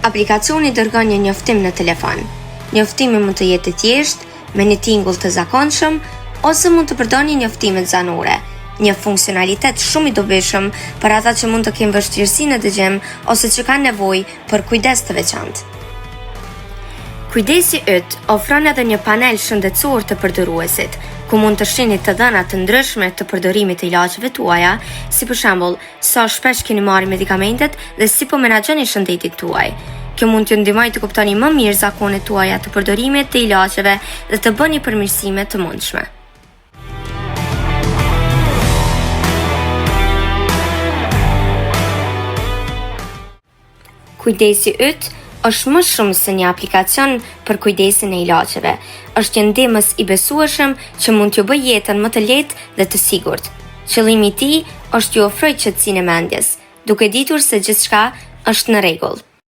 Aplikacioni dërgon një njoftim në telefon. Njoftimi mund të jetë i thjeshtë, me një tingull të zakonshëm, ose mund të përdorni njoftimet zanore, një funksionalitet shumë i dobishëm për ata që mund të kenë vështirësi në dëgjem ose që kanë nevojë për kujdes të veçantë. Kujdesi yt ofron edhe një panel shëndetësor të përdoruesit, ku mund të shihni të dhëna të ndryshme të përdorimit të ilaçeve tuaja, si për shembull, sa shpesh keni marrë medikamentet dhe si po menaxhoni shëndetin tuaj. Kjo mund t'ju ndihmojë të kuptoni më mirë zakonet tuaja të përdorimit të ilaçeve dhe të bëni përmirësime të mundshme. Kujdesi yt është më shumë se një aplikacion për kujdesin e ilaçeve. Është një ndihmës i besueshëm që mund t'ju bëjë jetën më të lehtë dhe të sigurt. Qëllimi i tij është t'ju ofrojë qetësinë e mendjes, duke ditur se gjithçka është në rregull.